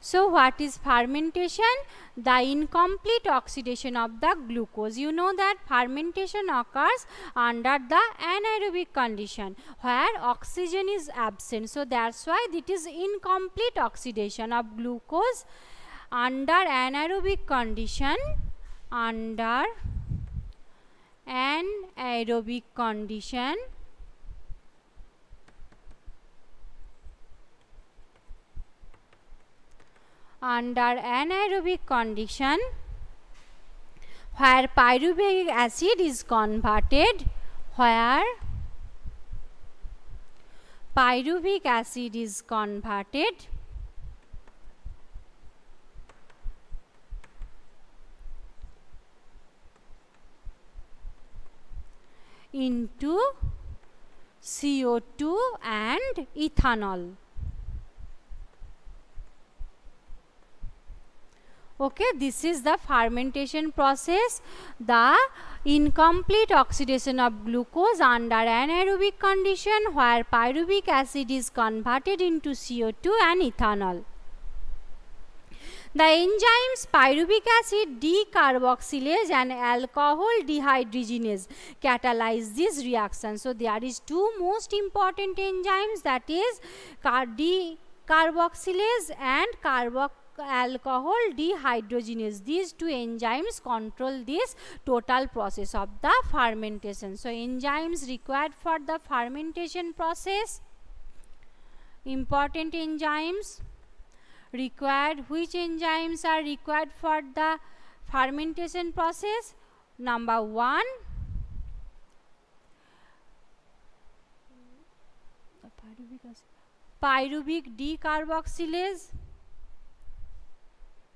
So what is fermentation? The incomplete oxidation of the glucose. You know that fermentation occurs under the anaerobic condition where oxygen is absent. So that's why it is incomplete oxidation of glucose under anaerobic condition. Under anaerobic condition, where pyruvic acid is converted, into CO2 and ethanol. Okay, this is the fermentation process. The incomplete oxidation of glucose under anaerobic condition where pyruvic acid is converted into CO2 and ethanol. The enzymes pyruvic acid decarboxylase and alcohol dehydrogenase catalyze this reaction. So there is two most important enzymes, that is decarboxylase and alcohol dehydrogenase. These two enzymes control this total process of the fermentation. So enzymes required for the fermentation process, important enzymes required. Which enzymes are required for the fermentation process? Number 1, pyruvic decarboxylase,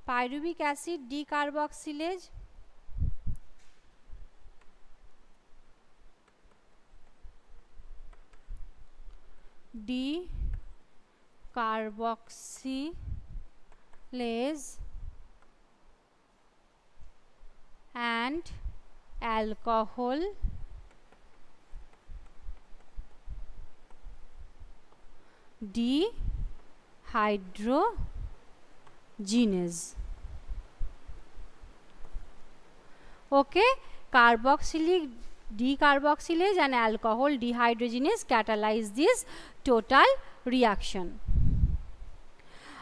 pyruvic acid decarboxylase, decarboxylase and alcohol dehydrogenase. Okay, carboxylic decarboxylase and alcohol dehydrogenase catalyze this total reaction.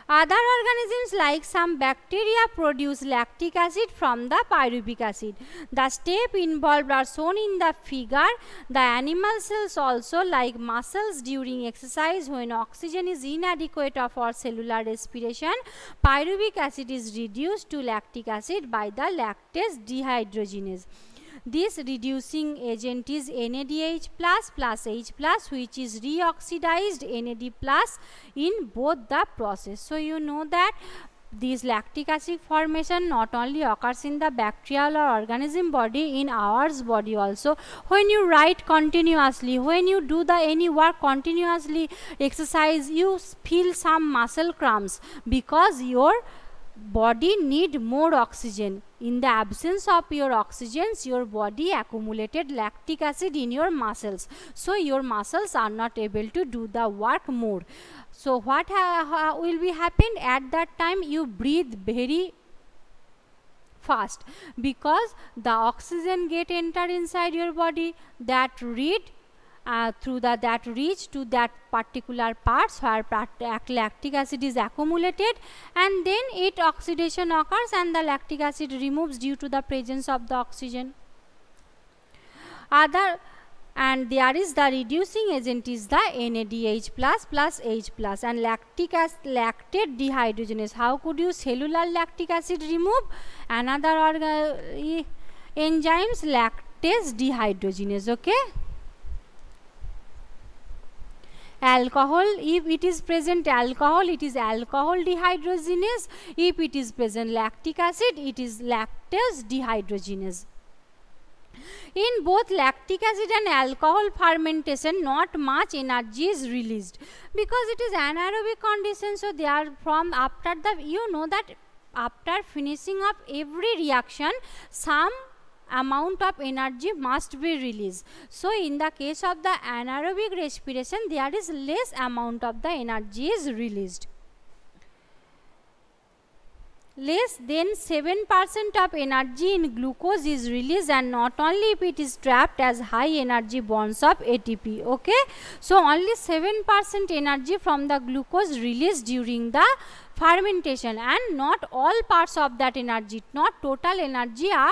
Other organisms like some bacteria produce lactic acid from the pyruvic acid. The steps involved are shown in the figure. The animal cells also, like muscles, during exercise when oxygen is inadequate for cellular respiration, pyruvic acid is reduced to lactic acid by the lactase dehydrogenase. This reducing agent is NADH plus H plus, which is reoxidized NAD plus in both the process. So you know that this lactic acid formation not only occurs in the bacterial or organism body, in ours body also. When you write continuously, when you do any work continuously, exercise, you feel some muscle cramps because your body need more oxygen. In the absence of your oxygens, your body accumulated lactic acid in your muscles, so your muscles are not able to do the work more. So what will be happen at that time? You breathe very fast because the oxygen get enter inside your body, that reach to that particular parts where lactic acid is accumulated, and then it oxidation occurs and the lactic acid removes due to the presence of the oxygen. And there is the reducing agent is the NADH plus H plus and lactate dehydrogenase. How could you cellular lactic acid remove? Another enzymes, lactase dehydrogenase. Okay. Alcohol, if it is present alcohol, it is alcohol dehydrogenase. If it is present lactic acid, it is lactase dehydrogenase. In both lactic acid and alcohol fermentation, not much energy is released because it is anaerobic condition. So they are from after the, you know that after finishing of every reaction, some amount of energy must be released. So in the case of the anaerobic respiration, there is less amount of the energy is released. less than 7% of energy in glucose is released, and not only if it is trapped as high energy bonds of ATP. Okay, so only 7% energy from the glucose released during the fermentation, and not all parts of that energy, not total energy, are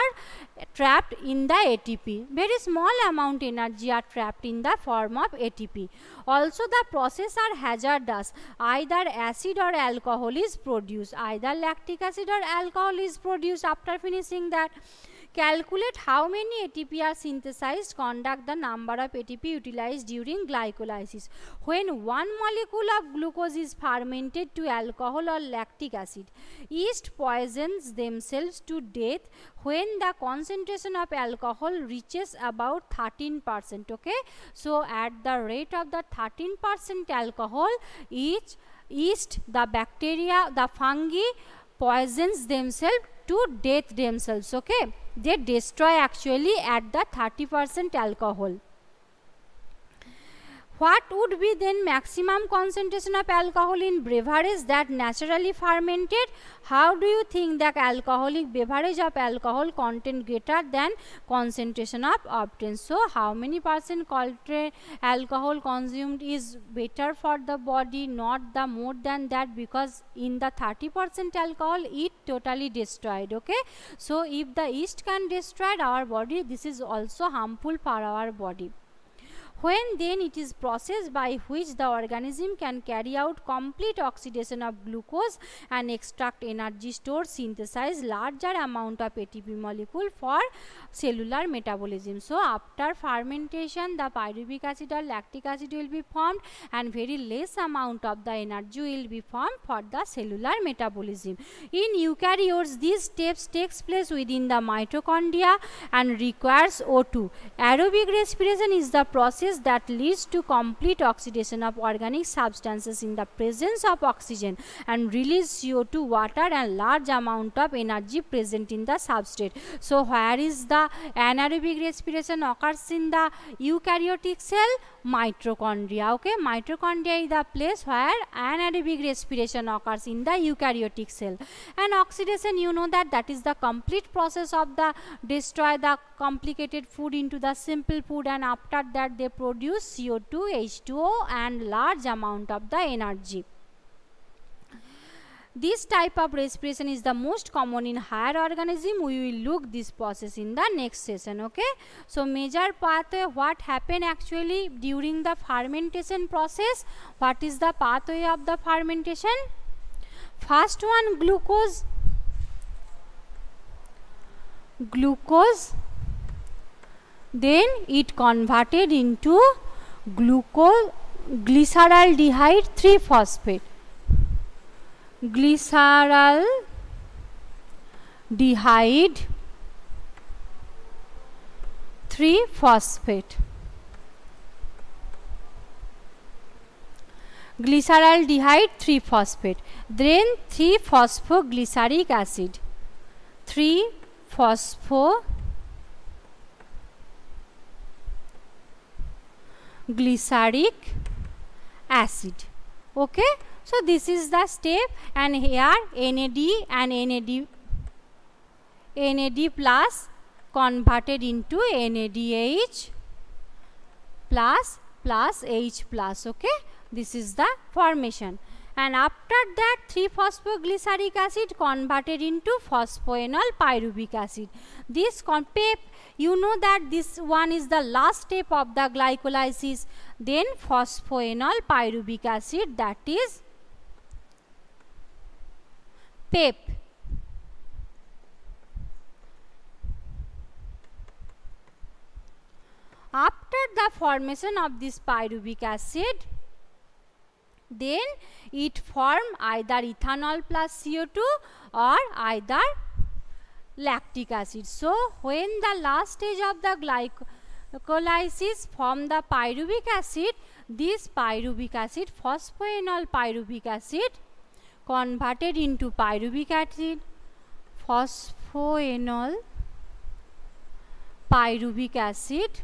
trapped in the ATP. Very small amount energy are trapped in the form of ATP. Also the process are hazardous. Either acid or alcohol is produced. Either lactic acid or alcohol is produced after finishing that. Calculate how many ATP are synthesized, conduct the number of ATP utilized during glycolysis. When one molecule of glucose is fermented to alcohol or lactic acid, yeast poisons themselves to death when the concentration of alcohol reaches about 13%. Okay, so at the rate of the 13% alcohol, each yeast, the bacteria, the fungi poisons themselves to death themselves. Okay, they destroy actually at the 30% alcohol. What would be then maximum concentration of alcohol in beverage that naturally fermented? How do you think that alcoholic beverage of alcohol content greater than concentration of obtained? So how many percent alcohol consumed is better for the body, not the more than that, because in the 30% alcohol it totally destroyed. Okay, so if the yeast can destroy our body, this is also harmful for our body. When then it is processed by which the organism can carry out complete oxidation of glucose and extract energy stored, synthesize larger amount of ATP molecule for cellular metabolism. So after fermentation, the pyruvic acid or lactic acid will be formed, and very less amount of the energy will be formed for the cellular metabolism. In eukaryotes, these steps takes place within the mitochondria and requires O2. Aerobic respiration is the process that leads to complete oxidation of organic substances in the presence of oxygen and release CO2, water, and large amount of energy present in the substrate. So where is the anaerobic respiration occurs in the eukaryotic cell? Mitochondria. Okay, mitochondria is the place where anaerobic respiration occurs in the eukaryotic cell. And oxidation, you know that is the complete process of the destroy the complicated food into the simple food, and after that they produce CO2, H2O, and large amount of the energy. This type of respiration is the most common in higher organism. We will look this process in the next session. Okay, so major pathway, what happen actually during the fermentation process? What is the pathway of the fermentation? First one, glucose, then it converted into glyceraldehyde 3-phosphate, glyceraldehyde 3-phosphate, glyceraldehyde 3-phosphate, then 3-phosphoglyceric acid, 3-phosphoglyceric acid. Okay, so this is the step, and here NAD and NAD plus converted into NADH plus H plus. Okay, this is the formation, and after that 3-phosphoglyceric acid converted into phosphoenol pyruvic acid. This PEP, you know that this one is the last step of the glycolysis. Then phosphoenol pyruvic acid, that is PEP. After the formation of this pyruvic acid, then it form either ethanol plus CO2 or either lactic acid. So when the last stage of the glycolysis form the pyruvic acid, this pyruvic acid, phosphoenol pyruvic acid, converted into pyruvic acid, phosphoenol pyruvic acid,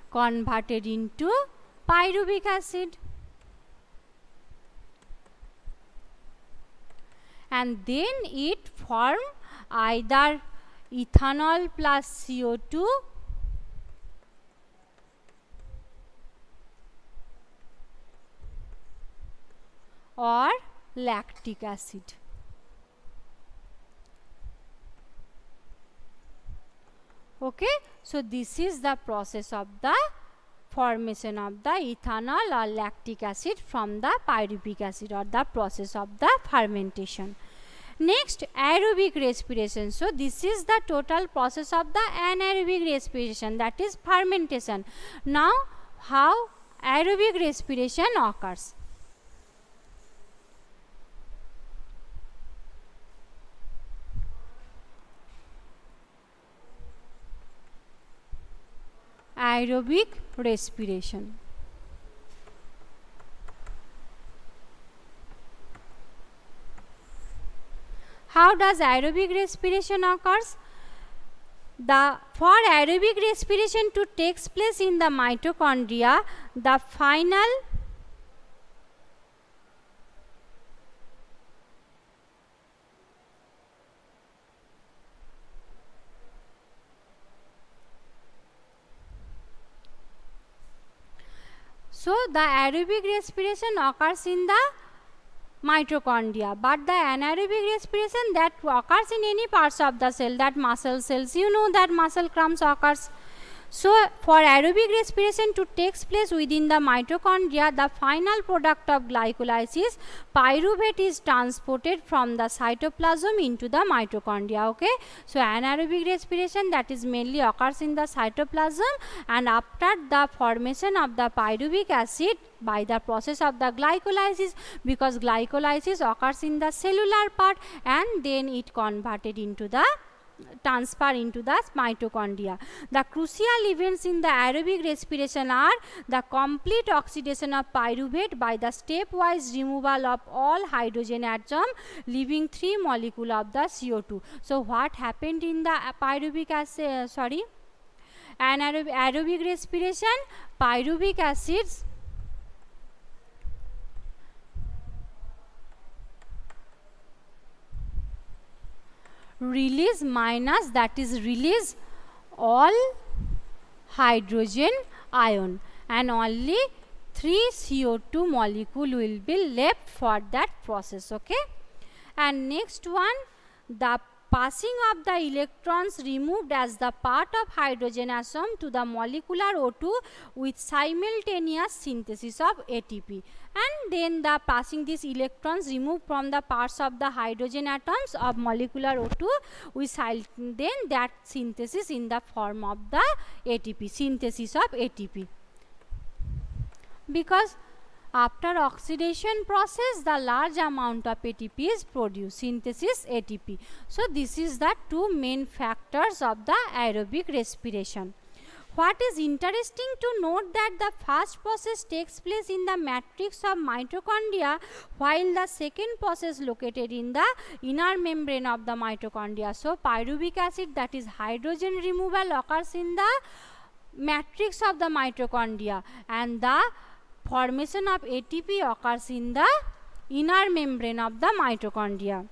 converted into pyruvic acid. and then it form either ethanol plus CO2 or lactic acid. Okay, so this is the process of the formation of the ethanol or lactic acid from the pyruvic acid, or the process of the fermentation. Next, aerobic respiration. So this is the total process of the anaerobic respiration, that is fermentation. Now how aerobic respiration occurs? Aerobic respiration. How does aerobic respiration occurs? For aerobic respiration to takes place in the mitochondria, the final So the aerobic respiration occurs in the mitochondria, but the anaerobic respiration that occurs in any parts of the cell, that muscle cells, you know that muscle crumbs occurs. So for aerobic respiration to takes place within the mitochondria, the final product of glycolysis, pyruvate, is transported from the cytoplasm into the mitochondria. Okay, so anaerobic respiration, that is mainly occurs in the cytoplasm, and after the formation of the pyruvic acid by the process of the glycolysis, because glycolysis occurs in the cellular part, and then it converted into the transfer into the mitochondria. The crucial events in the aerobic respiration are the complete oxidation of pyruvate by the stepwise removal of all hydrogen atom, leaving 3 molecules of the CO2. So what happened in the pyruvic acid, aerobic respiration? Pyruvic acids release minus, that is release all hydrogen ion, and only 3 CO2 molecule will be left for that process. Okay, and next one, the passing of the electrons removed as the part of hydrogen atom to the molecular O2 with simultaneous synthesis of ATP, and then the passing these electrons removed from the parts of the hydrogen atoms of molecular O2 with then that synthesis in the form of the ATP, synthesis of ATP. Because after oxidation process, the large amount of ATP is produced, synthesis ATP. So this is the 2 main factors of the aerobic respiration. What is interesting to note that the first process takes place in the matrix of mitochondria, while the second process located in the inner membrane of the mitochondria. So pyruvic acid, that is hydrogen removal, occurs in the matrix of the mitochondria, and the formation of ATP occurs in the inner membrane of the mitochondria.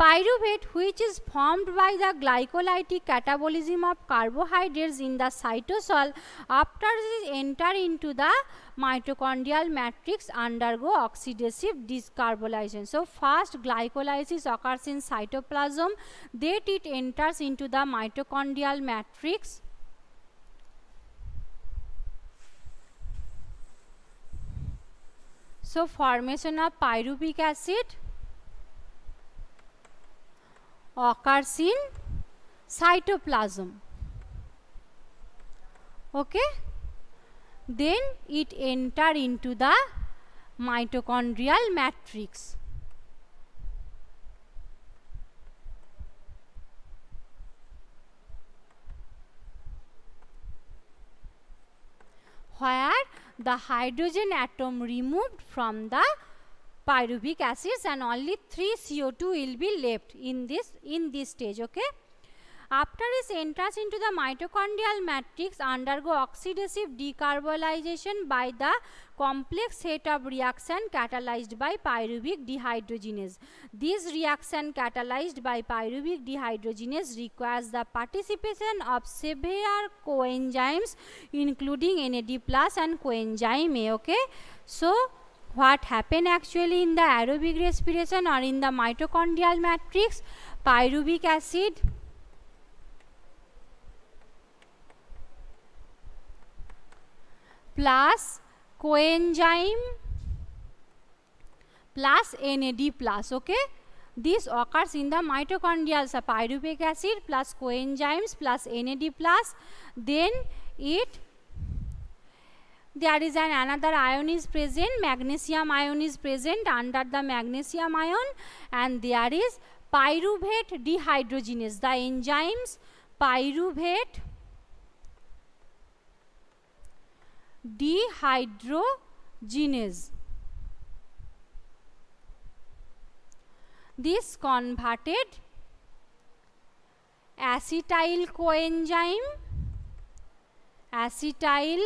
Pyruvate, which is formed by the glycolytic catabolism of carbohydrates in the cytosol, after it enter into the mitochondrial matrix, undergo oxidative discarbylation. So first glycolysis occurs in cytoplasm, then it enters into the mitochondrial matrix. So formation of pyruvic acid occurs in cytoplasm. Okay, then it enter into the mitochondrial matrix. Where the hydrogen atom removed from the pyruvic acids, and only 3 CO2 will be left in this stage. Okay, After its entrance into the mitochondrial matrix, undergo oxidative decarbonization by the complex set of reaction catalyzed by pyruvic dehydrogenase. This reaction catalyzed by pyruvic dehydrogenase requires the participation of several coenzymes including NAD+ and coenzyme A. Okay, so what happened actually in the aerobic respiration or in the mitochondrial matrix? Pyruvic acid plus coenzyme plus NAD+. Okay, this occurs in the mitochondrial. So pyruvic acid plus coenzymes plus NAD+, then there is another ion is present, magnesium ion is present under the magnesium ion, and there is pyruvate dehydrogenase. The enzymes pyruvate dehydrogenase. This converted acetyl coenzyme, acetyl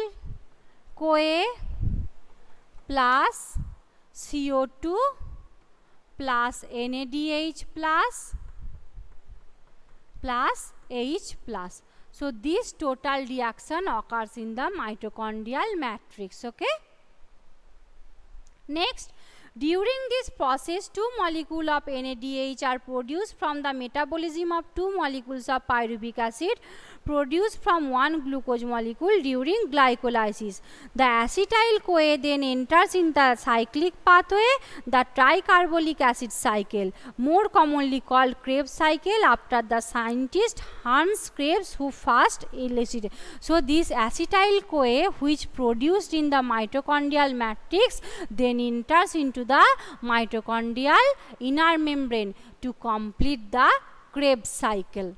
CoA plus CO2 plus NADH plus H plus. So this total reaction occurs in the mitochondrial matrix. Okay. Next, during this process, 2 molecules of NADH are produced from the metabolism of 2 molecules of pyruvic acid produced from 1 glucose molecule during glycolysis. The acetyl CoA then enters in the cyclic pathway, the tricarbolic acid cycle, more commonly called Krebs cycle, after the scientist Hans Krebs, who first elicited. So this acetyl CoA, which produced in the mitochondrial matrix, then enters into the mitochondrial inner membrane to complete the Krebs cycle.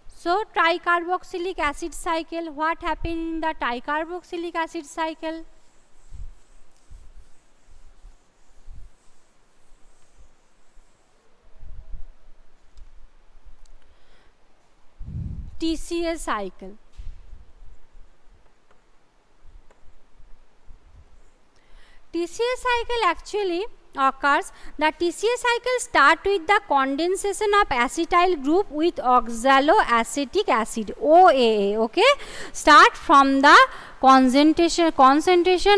So tricarboxylic acid cycle, what happened in the tricarboxylic acid cycle? TCA cycle. TCA cycle actually occurs. The TCA cycle starts with the condensation of acetyl group with oxaloacetic acid, OAA. Okay, start from the concentration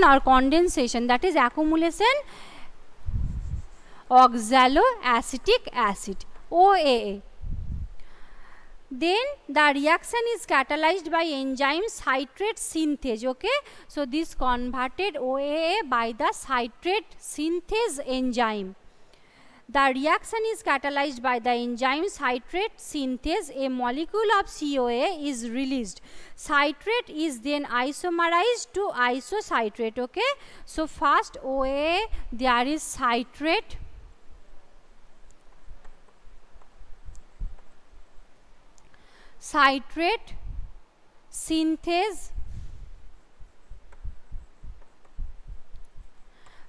or condensation, that is accumulation oxaloacetic acid, OAA. Then the reaction is catalyzed by enzyme citrate synthase. Okay, so this converted OAA by the citrate synthase enzyme. The reaction is catalyzed by the enzyme citrate synthase. A molecule of CoA is released. Citrate is then isomerized to isocitrate. Okay, so first OAA, there is citrate, citrate synthase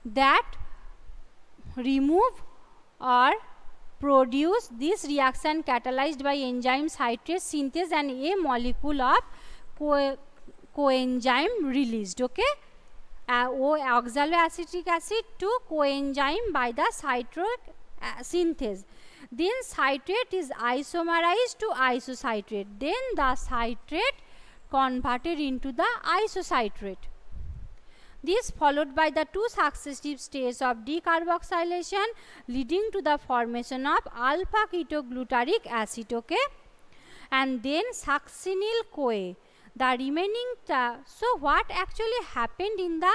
that remove or produce this reaction catalyzed by enzyme citrate synthase and a molecule of coenzyme released. Okay, oxaloacetic acid to coenzyme by the citrate synthase. Then citrate is isomerized to isocitrate. Then the citrate converted into the isocitrate. This followed by the 2 successive stages of decarboxylation leading to the formation of alpha ketoglutaric acid. Okay, and then succinyl CoA. The remaining. So what actually happened in the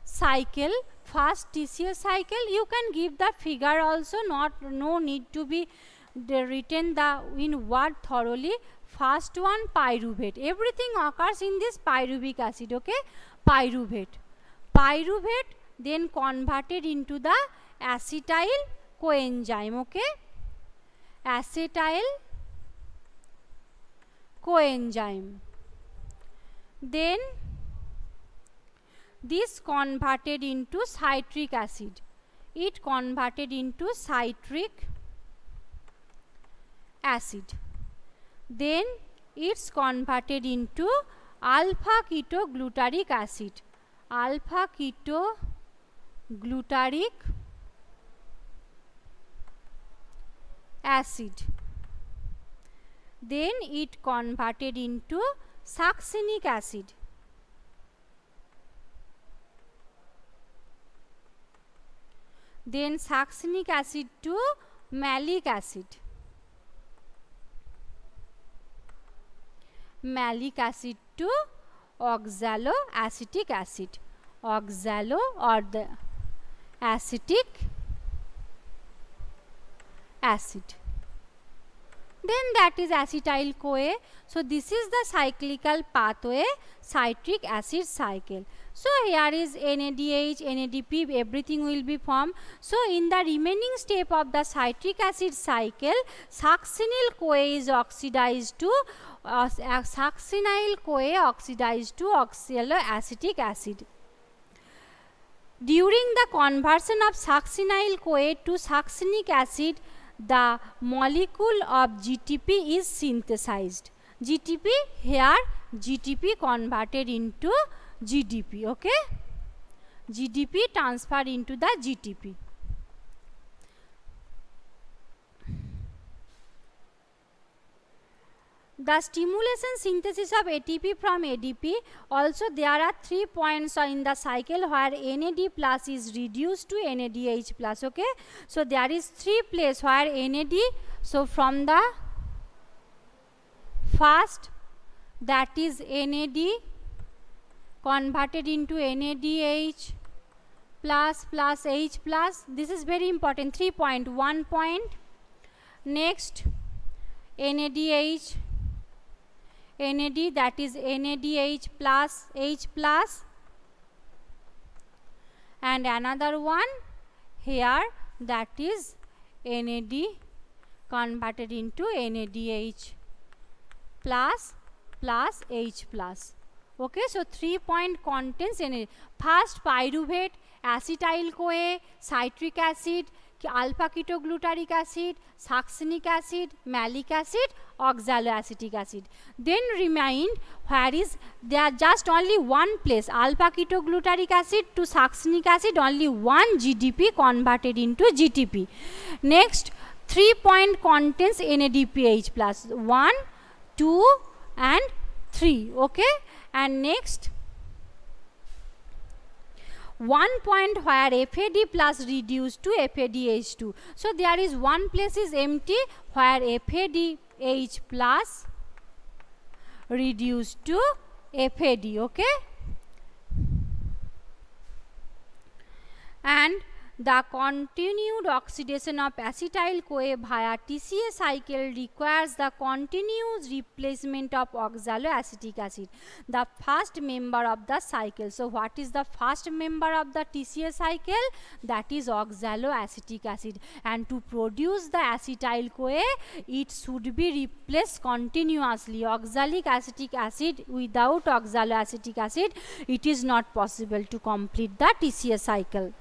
cycle? First TCA cycle, you can give the figure also, no need to be written in word thoroughly. First one, pyruvate. Everything occurs in this pyruvic acid. Okay, pyruvate, then converted into the acetyl coenzyme. Okay, acetyl coenzyme. Then this converted into citric acid. It converted into citric acid. then it's converted into alpha ketoglutaric acid. Alpha ketoglutaric acid. Then it converted into succinic acid. Then succinic acid to malic acid. Malic acid to oxaloacetic acid. Oxalo or the acetic acid. Then that is acetyl CoA. So this is the cyclical pathway, citric acid cycle. So here is NADH, NADP, everything will be formed. So in the remaining step of the citric acid cycle, succinyl CoA is oxidized to succinyl CoA oxidized to oxaloacetic acid. During the conversion of succinyl CoA to succinic acid, the molecule of GTP is synthesized. GTP, here GTP converted into GDP, okay? GDP transferred into the GTP. The stimulation synthesis of ATP from ADP, also there are 3 points in the cycle where NAD plus is reduced to NADH plus, okay. So there is 3 places where NAD, so from the first, that is NAD converted into NADH plus plus H plus, this is very important, 3 point, 1 point. Next NADH, NAD, that is NADH plus H plus, and another one here, that is NAD converted into NADH plus plus H plus. Okay, so 3 point contains NAD. First pyruvate, acetyl CoA, citric acid, alpha ketoglutaric acid, succinic acid, malic acid, oxaloacetic acid. Then remind where is there just only one place, alpha ketoglutaric acid to succinic acid, only one GDP converted into GTP. Next 3 point contains NADPH plus 1, 2 and 3, okay. And next 1 point where FAD plus reduced to FADH2. So there is one place is empty where FADH plus reduced to FAD, okay. And the continued oxidation of acetyl CoA via TCA cycle requires the continuous replacement of oxaloacetic acid, the first member of the cycle. So what is the first member of the TCA cycle? That is oxaloacetic acid, and to produce the acetyl CoA, it should be replaced continuously. Oxalic acetic acid, without oxaloacetic acid, it is not possible to complete the TCA cycle.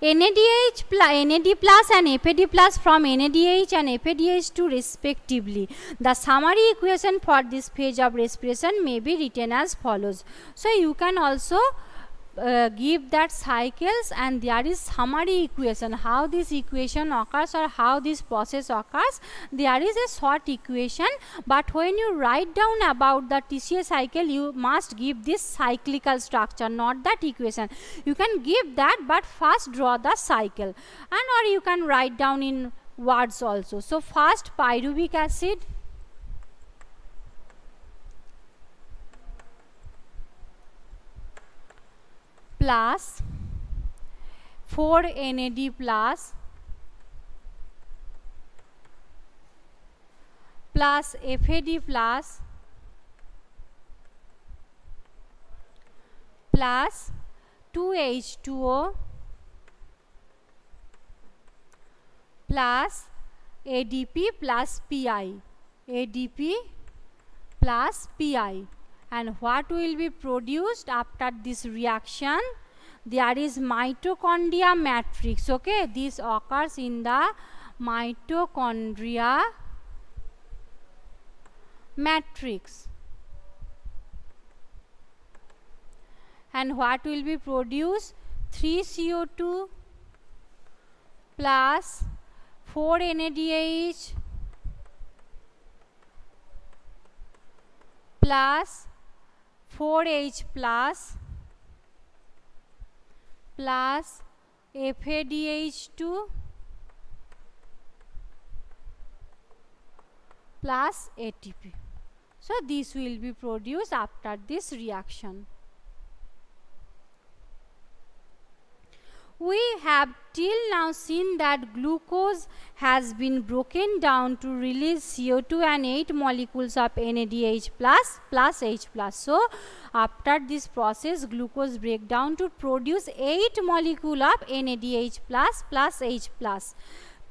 NAD plus and FAD plus from NADH and FADH2 respectively. The summary equation for this phase of respiration may be written as follows. So you can also give that cycles, and there is summary equation, how this equation occurs or how this process occurs. There is a short equation, but when you write down about the TCA cycle, you must give this cyclical structure, not that equation. You can give that, but first draw the cycle, and or you can write down in words also. So first pyruvic acid plus 4 NAD plus FAD plus 2H2O plus ADP plus PI, ADP plus PI. And what will be produced after this reaction? There is mitochondria matrix, okay. This occurs in the mitochondria matrix. And what will be produced? 3 CO2 plus 4 NADH plus 4H plus FADH2 plus ATP. So this will be produced after this reaction. We have till now seen that glucose has been broken down to release CO2 and 8 molecules of NADH plus H plus. So after this process, glucose break down to produce 8 molecule of NADH plus H plus.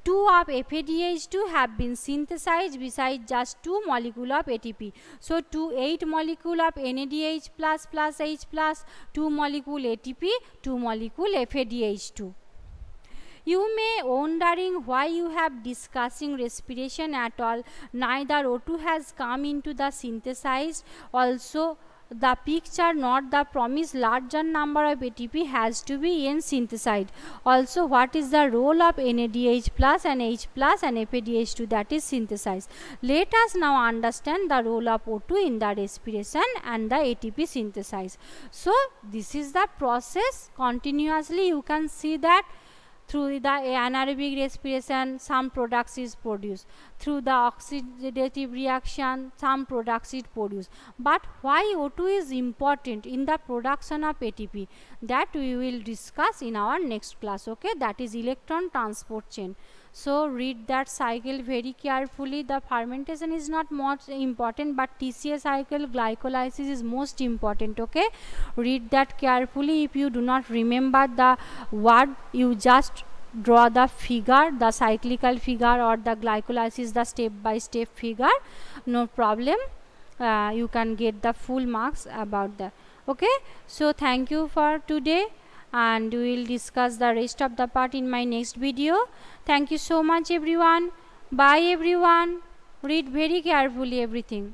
2 of FADH2 have been synthesized besides just 2 molecule of ATP. So 8 molecule of NADH plus H plus, 2 molecule ATP, 2 molecule FADH2. You may wondering why you have discussing respiration at all. Neither O2 has come into the synthesized. Also the picture not the promised larger number of ATP has to be in synthesized. Also what is the role of NADH plus and H plus and FADH2, that is synthesized. Let us now understand the role of O2 in the respiration and the ATP synthesized. So this is the process continuously. You can see that through the anaerobic respiration some products is produced, through the oxidative reaction some products is produced. But why O2 is important in the production of ATP, that we will discuss in our next class. Okay, that is electron transport chain. So read that cycle very carefully. The fermentation is not much important, but TCA cycle glycolysis is most important. Okay, read that carefully. If you do not remember the word, you just draw the figure, the cyclical figure or the glycolysis, the step by step figure, no problem. You can get the full marks about that. Okay, so thank you for today, and we will discuss the rest of the part in my next video. Thank you so much everyone. Bye everyone. Read very carefully everything.